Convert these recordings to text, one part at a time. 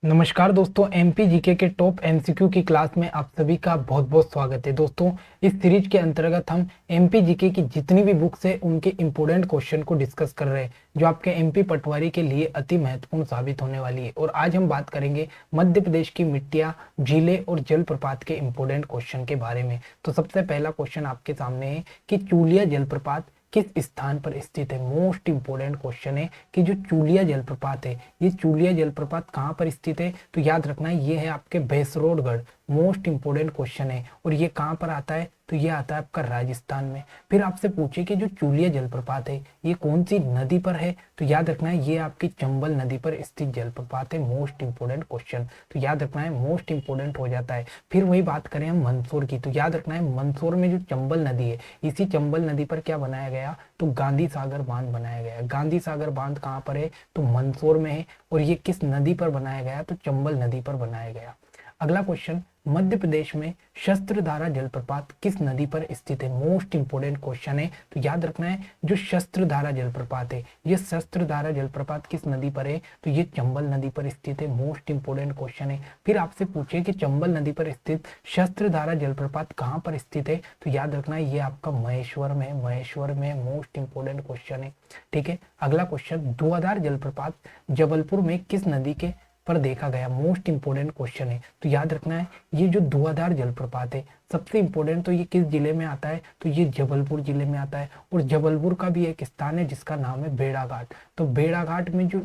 नमस्कार दोस्तों, MP GK के टॉप एमसीक्यू की क्लास में आप सभी का बहुत बहुत स्वागत है। दोस्तों, इस सीरीज के अंतर्गत हम एमपी जीके की जितनी भी बुक्स है उनके इंपॉर्टेंट क्वेश्चन को डिस्कस कर रहे हैं, जो आपके एमपी पटवारी के लिए अति महत्वपूर्ण साबित होने वाली है। और आज हम बात करेंगे मध्य प्रदेश की मिट्टियां, झीलें और जलप्रपात के इंपॉर्टेंट क्वेश्चन के बारे में। तो सबसे पहला क्वेश्चन आपके सामने है कि चूलिया जलप्रपात किस स्थान पर स्थित है। मोस्ट इंपोर्टेंट क्वेश्चन है कि जो चूलिया जलप्रपात है, ये चूलिया जलप्रपात कहाँ पर स्थित है। तो याद रखना है, ये है आपके भैंसरोडगढ़। मोस्ट इंपोर्टेंट क्वेश्चन है। और ये कहाँ पर आता है, तो ये आता है आपका राजस्थान में। फिर आपसे पूछे कि जो चूलिया जलप्रपात है ये कौन सी नदी पर है, तो याद रखना है ये आपकी चंबल नदी पर स्थित जलप्रपात है। मोस्ट इंपोर्टेंट क्वेश्चन, तो याद रखना है मोस्ट इंपोर्टेंट हो जाता है। फिर वही बात करें हम मंदसौर की, तो याद रखना है मंदसौर में जो चंबल नदी है, इसी चंबल नदी पर क्या बनाया गया, तो गांधी सागर बांध बनाया गया। गांधी सागर बांध कहाँ पर है, तो मंदसौर में है। और ये किस नदी पर बनाया गया, तो चंबल नदी पर बनाया गया। अगला क्वेश्चन, मध्य प्रदेश में शस्त्रधारा जलप्रपात किस नदी पर स्थित है। मोस्ट इंपोर्टेंट क्वेश्चन है। तो याद रखना है जो शस्त्रधारा जलप्रपात है, ये शस्त्रधारा जलप्रपात किस नदी पर है, तो ये चंबल नदी पर स्थित है। मोस्ट इंपोर्टेंट क्वेश्चन है। फिर आपसे पूछे कि चंबल नदी पर स्थित शस्त्रधारा जलप्रपात कहाँ पर स्थित है, तो याद रखना है ये आपका महेश्वर में, महेश्वर में। मोस्ट इंपोर्टेंट क्वेश्चन है। ठीक है। अगला क्वेश्चन, धुआंधार जलप्रपात जबलपुर में किस नदी के पर देखा गया। मोस्ट इंपोर्टेंट क्वेश्चन है। तो याद रखना है ये जो धुआंधार जलप्रपात है, सबसे इंपोर्टेंट, तो ये किस जिले में आता है, तो ये जबलपुर जिले में आता है। और जबलपुर का भी एक स्थान है जिसका नाम है भेड़ाघाट। तो भेड़ाघाट में जो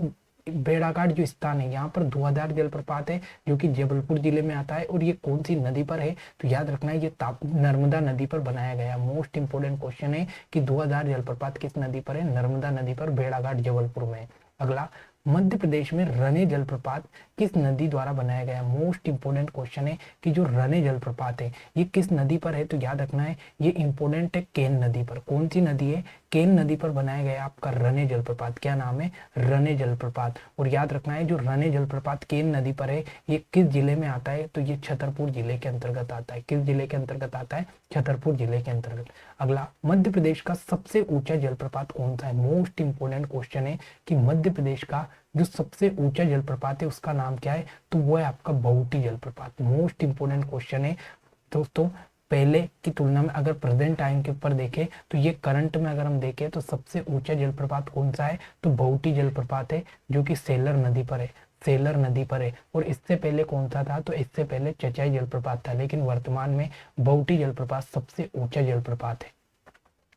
भेड़ाघाट जो स्थान है, यहाँ पर धुआंधार जलप्रपात है जो कि जबलपुर जिले में आता है। और ये कौन सी नदी पर है, तो याद रखना है ये नर्मदा नदी पर बनाया गया। मोस्ट इंपोर्टेंट क्वेश्चन है कि धुआंधार जलप्रपात किस नदी पर है, नर्मदा नदी पर, भेड़ाघाट जबलपुर में। अगला, मध्य प्रदेश में रने जलप्रपात किस नदी द्वारा बनाया गया। मोस्ट इंपोर्टेंट क्वेश्चन है कि जो रने जलप्रपात है ये किस नदी पर है, तो याद रखना है ये इंपोर्टेंट है केन नदी पर। कौन सी नदी है, केन नदी पर बनाया गया आपका रने जलप्रपात। क्या नाम है, रने जलप्रपात। और याद रखना है जो रने जलप्रपात केन नदी पर है ये किस जिले में आता है, तो ये छतरपुर जिले के अंतर्गत आता है। किस जिले के अंतर्गत आता है, छतरपुर जिले के अंतर्गत। अगला, मध्य प्रदेश का सबसे ऊंचा जलप्रपात कौन सा है। मोस्ट इंपोर्टेंट क्वेश्चन है कि मध्य प्रदेश का जो सबसे ऊंचा जलप्रपात है उसका नाम क्या है, तो वो है आपका बहुटी जलप्रपात। मोस्ट इंपोर्टेंट क्वेश्चन है दोस्तों। पहले की तुलना में अगर प्रेजेंट टाइम के ऊपर देखें, तो ये करंट में अगर हम देखें तो सबसे ऊंचा जलप्रपात कौन सा है, तो बहुटी जलप्रपात है जो कि सेलर नदी पर है। सेलर नदी पर है। और इससे पहले कौन सा था, तो इससे पहले चचाई जलप्रपात था, लेकिन वर्तमान में बहुटी जलप्रपात सबसे ऊंचा जलप्रपात है।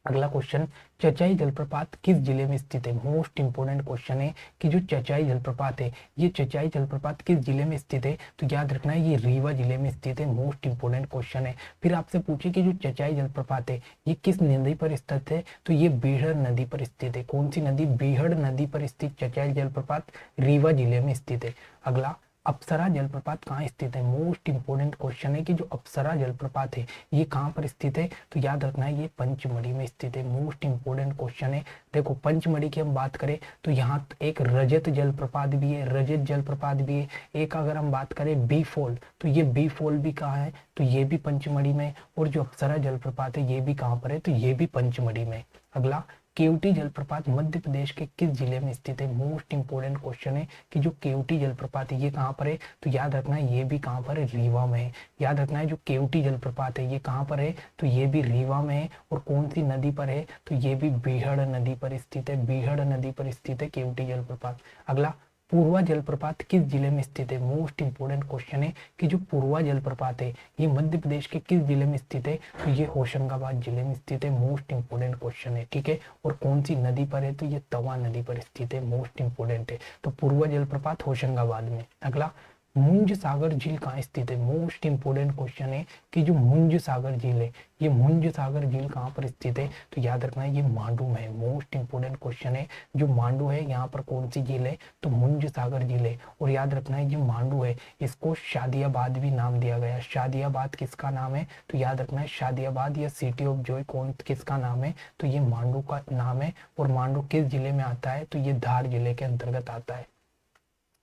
अगला क्वेश्चन, चचाई जलप्रपात किस जिले में स्थित है। मोस्ट इंपोर्टेंट क्वेश्चन है कि जो चचाई जलप्रपात है, ये चचाई जलप्रपात किस जिले में स्थित है, तो याद रखना है ये रीवा जिले में स्थित है। मोस्ट इंपोर्टेंट क्वेश्चन है। फिर आपसे पूछे कि जो चचाई जलप्रपात है ये किस नदी पर स्थित है, तो ये बीहड़ नदी पर स्थित है। कौन सी नदी, बीहड़ नदी पर स्थित चचाई जलप्रपात रीवा जिले में स्थित है। अगला, अप्सरा जलप्रपात कहाँ स्थित है। मोस्ट इंपोर्टेंट क्वेश्चन है कि जो अप्सरा जलप्रपात है ये कहाँ पर स्थित है, तो याद रखना है ये पंचमढ़ी में स्थित है। मोस्ट इंपोर्टेंट क्वेश्चन है। देखो, पंचमढ़ी की हम बात करें तो यहाँ एक रजत जलप्रपात भी है, रजत जलप्रपात भी है। एक अगर हम बात करें बी फॉल, तो ये बी फॉल भी कहाँ है, तो ये भी पंचमढ़ी में। और जो अप्सरा जलप्रपात है ये भी कहाँ पर है, तो ये भी पंचमढ़ी में। अगला, केवटी जलप्रपात मध्य प्रदेश के किस जिले में स्थित है। मोस्ट इंपोर्टेंट क्वेश्चन है कि जो केवटी जलप्रपात है ये कहाँ पर है, तो याद रखना है ये भी कहाँ पर है, रीवा में है। याद रखना है जो केवटी जलप्रपात है ये कहाँ पर है, तो ये भी रीवा में है। और कौन सी नदी पर है, तो ये भी बीहड़ नदी पर स्थित है। बीहड़ नदी पर स्थित है केवटी जलप्रपात। अगला, पूर्वा जलप्रपात किस जिले में स्थित है। मोस्ट इंपोर्टेंट क्वेश्चन है कि जो पूर्वा जलप्रपात है ये मध्य प्रदेश के किस जिले में स्थित है, तो ये होशंगाबाद जिले में स्थित है। मोस्ट इंपोर्टेंट क्वेश्चन है। ठीक है। और कौन सी नदी पर है, तो ये तवा नदी पर स्थित है। मोस्ट इंपोर्टेंट है। तो पूर्वा जलप्रपात होशंगाबाद में। अगला, मुंज सागर झील कहाँ स्थित है। मोस्ट इंपोर्टेंट क्वेश्चन है कि जो मुंज सागर झील है ये मुंज सागर झील कहाँ पर स्थित है, तो याद रखना है ये मांडू में है। मोस्ट इंपोर्टेंट क्वेश्चन है, जो मांडू है यहाँ पर कौन सी झील है, तो मुंज सागर झील है। और याद रखना है ये मांडू है, इसको शादियाबाद भी नाम दिया गया। शादियाबाद किसका नाम है, तो याद रखना है शादियाबाद या सिटी ऑफ जॉय कौन किसका नाम है, तो ये मांडू का नाम है। और मांडू किस जिले में आता है, तो ये धार जिले के अंतर्गत आता है।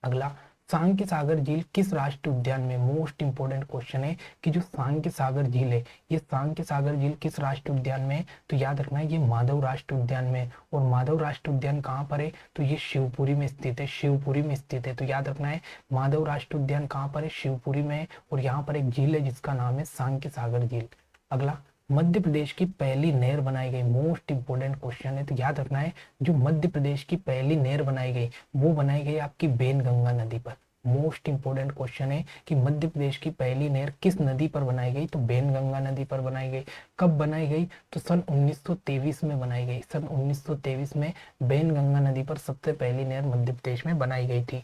अगला, सांक्य सागर झील किस राष्ट्रीय उद्यान में, मोस्ट इंपोर्टेंट क्वेश्चन है कि जो सांक्य सागर झील है, ये सांक्य सागर झील किस राष्ट्रीय उद्यान में है, तो याद रखना है ये माधव राष्ट्रीय उद्यान में। और माधव राष्ट्रीय उद्यान कहाँ पर है, तो ये शिवपुरी में स्थित है, शिवपुरी में स्थित है। तो याद रखना है माधव राष्ट्रीय उद्यान कहाँ पर है, शिवपुरी में है। और यहाँ पर एक झील है जिसका नाम है सांक्य सागर झील। अगला, मध्य प्रदेश की पहली नहर बनाई गई, मोस्ट इंपोर्टेंट क्वेश्चन है। तो याद रखना है जो मध्य प्रदेश की पहली नहर बनाई गई वो बनाई गई आपकी बेनगंगा नदी पर। मोस्ट इंपोर्टेंट क्वेश्चन है कि मध्य प्रदेश की पहली नहर किस नदी पर बनाई गई, तो बेनगंगा नदी पर बनाई गई। कब बनाई गई, तो सन 1923 में बनाई गई। सन 1923 में बेनगंगा नदी पर सबसे पहली नहर मध्य प्रदेश में बनाई गई थी।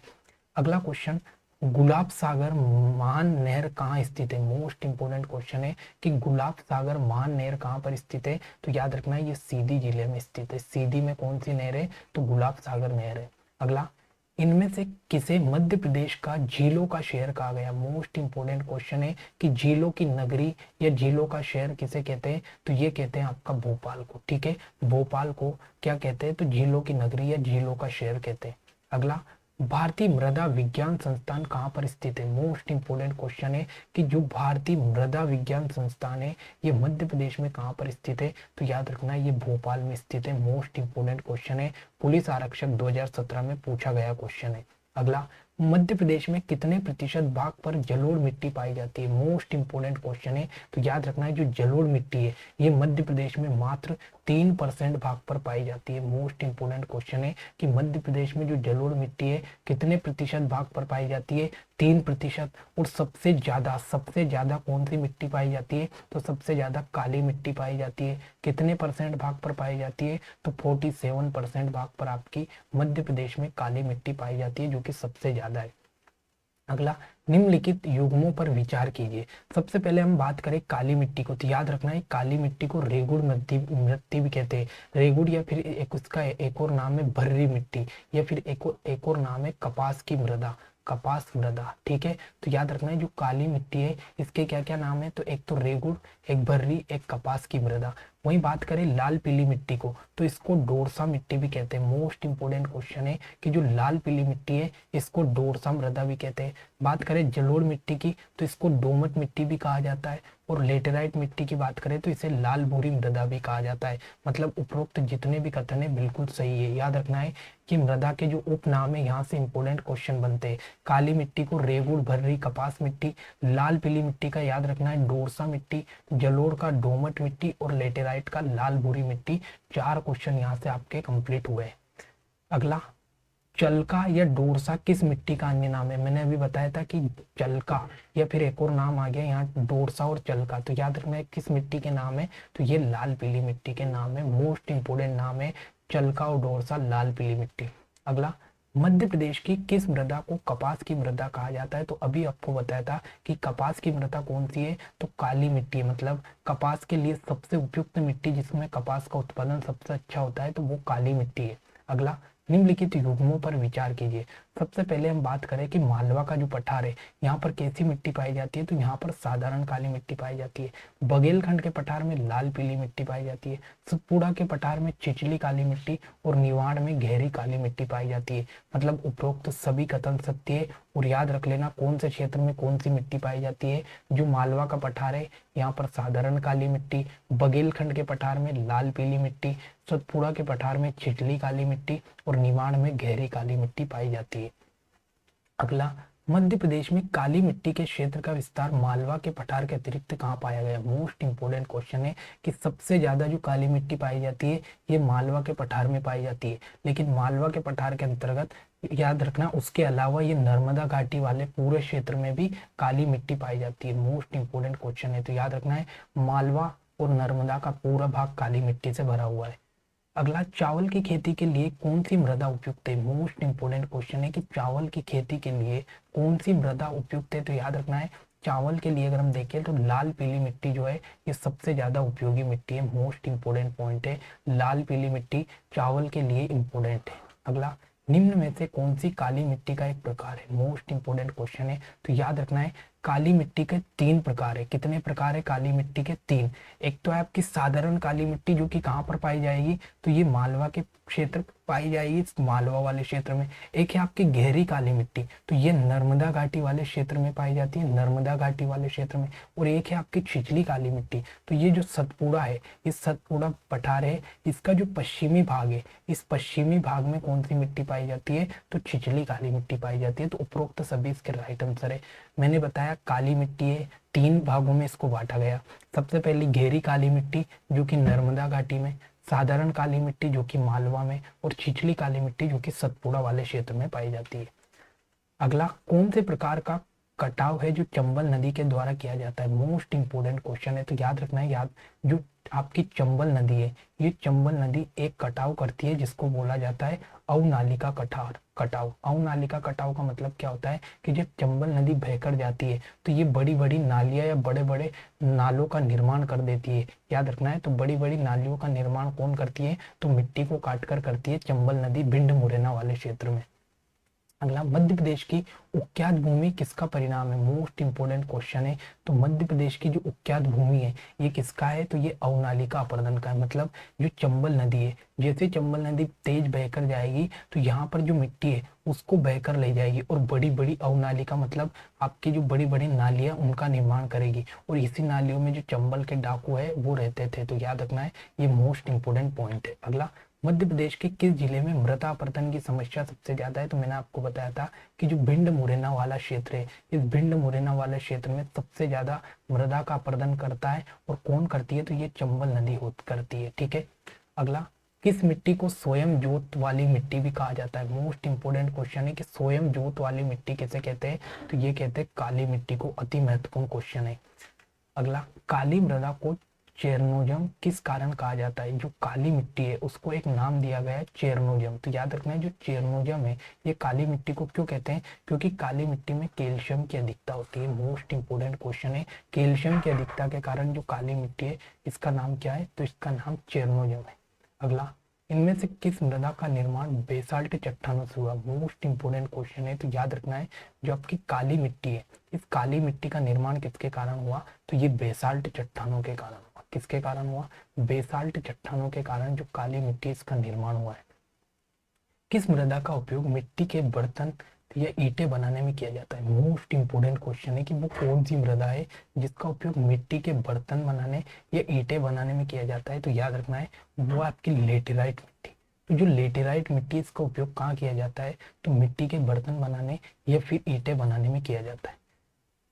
अगला क्वेश्चन, गुलाब सागर महान नहर कहाँ स्थित है, मोस्ट इंपोर्टेंट क्वेश्चन है कि गुलाब सागर महान नहर कहाँ पर स्थित है, तो याद रखना है ये सीधी जिले में स्थित है। सीधी में कौन सी नहर है, तो गुलाब सागर नहर है। अगला, इनमें से किसे मध्य प्रदेश का झीलों का शहर कहा गया, मोस्ट इंपोर्टेंट क्वेश्चन है कि झीलों की नगरी या झीलों का शहर किसे कहते हैं, तो ये कहते हैं आपका भोपाल को। ठीक है, भोपाल को क्या कहते हैं, तो झीलों की नगरी या झीलों का शहर कहते हैं। अगला, भारतीय मृदा विज्ञान संस्थान कहाँ पर स्थित है, मोस्ट इंपोर्टेंट क्वेश्चन है कि जो भारतीय मृदा विज्ञान संस्थान है ये मध्य प्रदेश में कहाँ पर स्थित है, तो याद रखना ये भोपाल में स्थित है। मोस्ट इंपोर्टेंट क्वेश्चन है, पुलिस आरक्षक 2017 में पूछा गया क्वेश्चन है। अगला, मध्य प्रदेश में कितने प्रतिशत भाग पर जलोढ़ मिट्टी पाई जाती है, मोस्ट इंपोर्टेंट क्वेश्चन है। तो याद रखना है जो जलोढ़ मिट्टी है ये मध्य प्रदेश में मात्र 3% भाग पर पाई जाती है। मोस्ट इंपोर्टेंट क्वेश्चन है कि मध्य प्रदेश में जो जलोढ़ मिट्टी है कितने प्रतिशत भाग पर पाई जाती है, 3%। और सबसे ज्यादा कौन सी मिट्टी पाई जाती है, तो सबसे ज्यादा काली मिट्टी पाई जाती है। कितने परसेंट भाग पर पाई जाती है, तो 47% भाग पर आपकी मध्य प्रदेश में काली मिट्टी पाई जाती है, जो कि सबसे ज्यादा है। अगला, निम्नलिखित युग्मों पर विचार कीजिए। सबसे पहले हम बात करें काली मिट्टी को, तो याद रखना है काली मिट्टी को रेगुड़ मिट्टी भी कहते हैं। रेगुड़ या फिर एक उसका एक और नाम है भर्री मिट्टी, या फिर एक और नाम है कपास की मृदा, कपास मृदा। ठीक है, तो याद रखना है जो काली मिट्टी है इसके क्या क्या नाम है, तो एक तो रेगुड़, एक भर्री, एक कपास की मृदा। वहीं बात करें लाल पीली मिट्टी को, तो इसको डोरसा मिट्टी भी कहते हैं। मोस्ट इंपोर्टेंट क्वेश्चन है कि जो लाल पीली मिट्टी है इसको डोरसा मृदा भी कहते हैं। बात करें जलोढ़ मिट्टी की, तो इसको दोमट मिट्टी भी कहा जाता है। और लेटेराइट मिट्टी की बात करें तो इसे लाल भूरी मृदा भी कहा जाता है। मतलब उपरोक्त जितने भी कथन है बिल्कुल सही है। याद रखना है कि मृदा के जो उपनाम है यहाँ से इंपोर्टेंट क्वेश्चन बनते हैं। काली मिट्टी को रेगुड़, भर्री, कपास मिट्टी, लाल पीली मिट्टी का याद रखना है डोरसा मिट्टी, जलोढ़ का डोमट मिट्टी और लेटेराइट का लाल भूरी मिट्टी। 4 क्वेश्चन यहाँ से आपके कंप्लीट हुए। अगला, चलका या डोरसा किस मिट्टी का अन्य नाम है, मैंने अभी बताया था कि चलका या फिर एक और नाम आ गया यहाँ डोरसा और चलका। तो याद रखना है किस मिट्टी के नाम है, तो ये लाल पीली मिट्टी के नाम है। मोस्ट इंपोर्टेंट नाम है चलका और डोरसा, लाल पीली मिट्टी। अगला, मध्य प्रदेश की किस मृदा को कपास की मृदा कहा जाता है, तो अभी आपको बताया था कि कपास की मृदा कौन सी है, तो काली मिट्टी। मतलब कपास के लिए सबसे उपयुक्त मिट्टी जिसमें कपास का उत्पादन सबसे अच्छा होता है तो वो काली मिट्टी है। अगला, निम्नलिखित युग्मों पर विचार कीजिए। सबसे पहले हम बात करें कि मालवा का जो पठार है यहाँ पर कैसी मिट्टी पाई जाती है, तो यहाँ पर साधारण काली मिट्टी पाई जाती है। बघेलखंड के पठार में लाल पीली मिट्टी पाई जाती है। सतपुड़ा के पठार में चिचली काली मिट्टी और निवाड़ में गहरी काली मिट्टी पाई जाती है। मतलब उपरोक्त सभी कथन सत्य है। और याद रख लेना कौन से क्षेत्र में कौन सी मिट्टी पाई जाती है। जो मालवा का पठार है यहाँ पर साधारण काली मिट्टी, बघेलखंड के पठार में लाल पीली मिट्टी, सतपुड़ा के पठार में चिचली काली मिट्टी और निमाड़ में गहरी काली मिट्टी पाई जाती है। अगला, मध्य प्रदेश में काली मिट्टी के क्षेत्र का विस्तार मालवा के पठार के अतिरिक्त कहाँ पाया गया। मोस्ट इंपोर्टेंट क्वेश्चन है कि सबसे ज्यादा जो काली मिट्टी पाई जाती है ये मालवा के पठार में पाई जाती है। लेकिन मालवा के पठार के अंतर्गत याद रखना उसके अलावा ये नर्मदा घाटी वाले पूरे क्षेत्र में भी काली मिट्टी पाई जाती है। मोस्ट इंपोर्टेंट क्वेश्चन है, तो याद रखना है मालवा और नर्मदा का पूरा भाग काली मिट्टी से भरा हुआ है। अगला, चावल की खेती के लिए कौन सी मृदा उपयुक्त है। मोस्ट इंपोर्टेंट क्वेश्चन है कि चावल की खेती के लिए कौन सी मृदा उपयुक्त है, तो याद रखना है चावल के लिए अगर हम देखें तो लाल पीली मिट्टी जो है ये सबसे ज्यादा उपयोगी मिट्टी है। मोस्ट इंपोर्टेंट पॉइंट है, लाल पीली मिट्टी चावल के लिए इंपोर्टेंट है। अगला, निम्न में से कौन सी काली मिट्टी का एक प्रकार है। मोस्ट इंपोर्टेंट क्वेश्चन है, तो याद रखना है काली मिट्टी के 3 प्रकार है। कितने प्रकार है काली मिट्टी के? 3। एक तो है आपकी साधारण काली मिट्टी जो कि कहाँ पर पाई जाएगी, तो ये मालवा के क्षेत्र पाई जाएगी, मालवा वाले क्षेत्र में। एक है आपकी गहरी काली मिट्टी, तो ये नर्मदा घाटी वाले क्षेत्र में पाई जाती है, नर्मदा घाटी वाले क्षेत्र में। और एक है आपकी छिछली काली मिट्टी, तो ये जो सतपुड़ा है, इस सतपुड़ा पठार है, इसका जो पश्चिमी भाग है, इस पश्चिमी भाग में कौन सी मिट्टी पाई जाती है? तो छिछली काली मिट्टी पाई जाती है। तो उपरोक्त सभी इसके राइट आंसर है। मैंने बताया काली मिट्टी है, 3 भागों में इसको बांटा गया। सबसे पहली गहरी काली मिट्टी जो कि नर्मदा घाटी में, साधारण काली मिट्टी जो कि मालवा में, और छिछली काली मिट्टी जो कि सतपुड़ा वाले क्षेत्र में पाई जाती है। अगला, कौन से प्रकार का कटाव है जो चंबल नदी के द्वारा किया जाता है? मोस्ट इंपोर्टेंट क्वेश्चन है, तो याद रखना है। जो आपकी चंबल नदी है, ये चंबल नदी एक कटाव करती है जिसको बोला जाता है अवनालिका कटाव। अवनालिका कटाव का मतलब क्या होता है कि जब चंबल नदी बहकर जाती है तो ये बड़ी बड़ी नालियां या बड़े बड़े नालों का निर्माण कर देती है। याद रखना है। तो बड़ी बड़ी नालियों का निर्माण कौन करती है? तो मिट्टी को काट कर करती है चंबल नदी, भिंड मुरैना वाले क्षेत्र में। अगला, मध्य प्रदेश की उक्यात भूमि किसका परिणाम है? मोस्ट इंपोर्टेंट क्वेश्चन है। तो मध्य प्रदेश की जो उक्यात भूमि है ये किसका है? तो ये अवनालिका अपर्दन का है। मतलब जो चंबल नदी है, जैसे चंबल नदी तेज बहकर जाएगी तो यहाँ पर जो मिट्टी है उसको बहकर ले जाएगी और बड़ी बड़ी अवनालिका मतलब आपकी जो बड़ी बड़ी नालियां उनका निर्माण करेगी, और इसी नालियों में जो चंबल के डाकू है वो रहते थे। तो याद रखना है, ये मोस्ट इंपोर्टेंट पॉइंट है। अगला, मध्य प्रदेश के किस जिले में मृदा अपरदन की समस्या सबसे ज्यादा है? तो मैंने आपको बताया था कि जो भिंड मुरैना वाला क्षेत्र है, इस भिंड मुरैना वाले क्षेत्र में सबसे ज्यादा मृदा का अपरदन करता है। और कौन करती है? तो ये चंबल नदी करती है। ठीक है। अगला, किस मिट्टी को स्वयं जोत वाली मिट्टी भी कहा जाता है? मोस्ट इंपोर्टेंट क्वेश्चन है कि स्वयं जोत वाली मिट्टी किसे कहते हैं? तो ये कहते हैं काली मिट्टी को। अति महत्वपूर्ण क्वेश्चन है। अगला, काली मृदा को चेरनोजम किस कारण कहा जाता है? जो काली मिट्टी है उसको एक नाम दिया गया है चेरनोजम। तो याद रखना है, जो चेरनोजम है ये काली मिट्टी को क्यों कहते हैं? क्योंकि काली मिट्टी में कैल्शियम की अधिकता होती है। मोस्ट इंपोर्टेंट क्वेश्चन है। कैल्शियम की अधिकता के कारण जो काली मिट्टी है इसका नाम क्या है? तो इसका नाम चेरनोजम है। अगला, इनमें से किस मृदा का निर्माण बेसाल्ट चट्टानों से हुआ? मोस्ट इंपोर्टेंट क्वेश्चन है। तो याद रखना है, जो आपकी काली मिट्टी है इस काली मिट्टी का निर्माण किसके कारण हुआ? तो ये बेसाल्ट चट्टानों के कारण हुआ। किसके कारण हुआ? बेसाल्ट चट्टानों के कारण जो काली मिट्टी इसका निर्माण हुआ है। किस मृदा का उपयोग मिट्टी के बर्तन या ईंटें बनाने में किया जाता है? मोस्ट इंपोर्टेंट क्वेश्चन है कि वो कौन सी मृदा है जिसका उपयोग मिट्टी के बर्तन बनाने या ईंटें बनाने में किया जाता है? तो याद रखना है, वो आपकी लेटेराइट मिट्टी। तो जो लेटेराइट मिट्टी इसका उपयोग कहाँ किया जाता है? तो मिट्टी के बर्तन बनाने या फिर ईंटें बनाने में किया जाता है।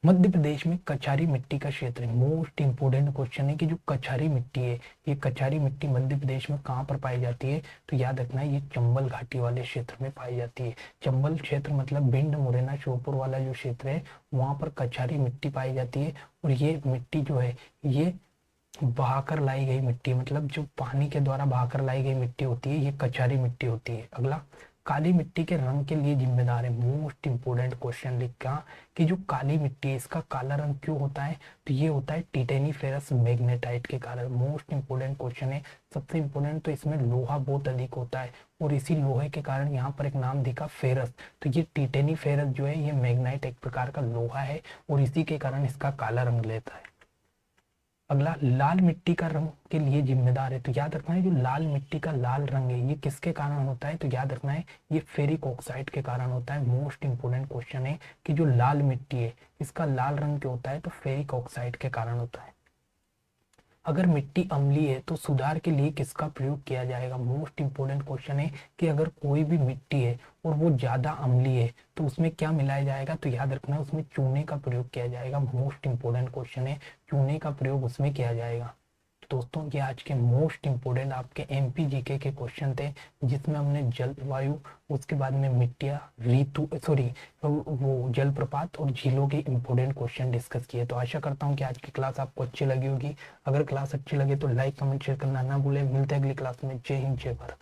मध्य प्रदेश में कछारी मिट्टी का क्षेत्र है। मोस्ट इंपोर्टेंट क्वेश्चन है कि जो कछारी मिट्टी है, ये कछारी मिट्टी मध्य प्रदेश में कहाँ पर पाई जाती है? तो याद रखना है, ये चंबल घाटी वाले क्षेत्र में पाई जाती है। चंबल क्षेत्र मतलब भिंड मुरैना श्योपुर वाला जो क्षेत्र है वहां पर कछारी मिट्टी पाई जाती है। और ये मिट्टी जो है ये बहाकर लाई गई मिट्टी, मतलब जो पानी के द्वारा बहाकर लाई गई मिट्टी होती है, ये कछारी मिट्टी होती है। अगला, काली मिट्टी के रंग के लिए जिम्मेदार है। मोस्ट इंपोर्टेंट क्वेश्चन लिखा कि जो काली मिट्टी है इसका काला रंग क्यों होता है? तो ये होता है टिटेनीफेरस मैग्नेटाइट के कारण। मोस्ट इंपोर्टेंट क्वेश्चन है। सबसे इंपोर्टेंट तो इसमें लोहा बहुत अधिक होता है और इसी लोहे के कारण यहाँ पर एक नाम दिखा फेरस। तो ये टिटेनीफेरस जो है ये मैग्नाइट एक प्रकार का लोहा है और इसी के कारण इसका काला रंग लेता है। अगला, लाल मिट्टी का रंग के लिए जिम्मेदार है। तो याद रखना है, जो लाल मिट्टी का लाल रंग है ये किसके कारण होता है? तो याद रखना है, ये फेरिक ऑक्साइड के कारण होता है। मोस्ट इंपोर्टेंट क्वेश्चन है कि जो लाल मिट्टी है इसका लाल रंग क्यों होता है? तो फेरिक ऑक्साइड के कारण होता है। अगर मिट्टी अम्लीय है तो सुधार के लिए किसका प्रयोग किया जाएगा? मोस्ट इंपोर्टेंट क्वेश्चन है कि अगर कोई भी मिट्टी है और वो ज्यादा अम्लीय है तो उसमें क्या मिलाया जाएगा? तो याद रखना, उसमें चूने का प्रयोग किया जाएगा। मोस्ट इंपोर्टेंट क्वेश्चन है, चूने का प्रयोग उसमें किया जाएगा। दोस्तों, ये आज के मोस्ट इंपोर्टेंट आपके एमपी जीके के क्वेश्चन थे जिसमें हमने जलवायु, उसके बाद में मिट्टियाँ, वो जलप्रपात और झीलों के इंपोर्टेंट क्वेश्चन डिस्कस किए। तो आशा करता हूँ कि आज की क्लास आपको अच्छी लगी होगी। अगर क्लास अच्छी लगे तो लाइक कमेंट शेयर करना ना भूलें। मिलते हैं अगली क्लास में। जय हिंद, जय भारत।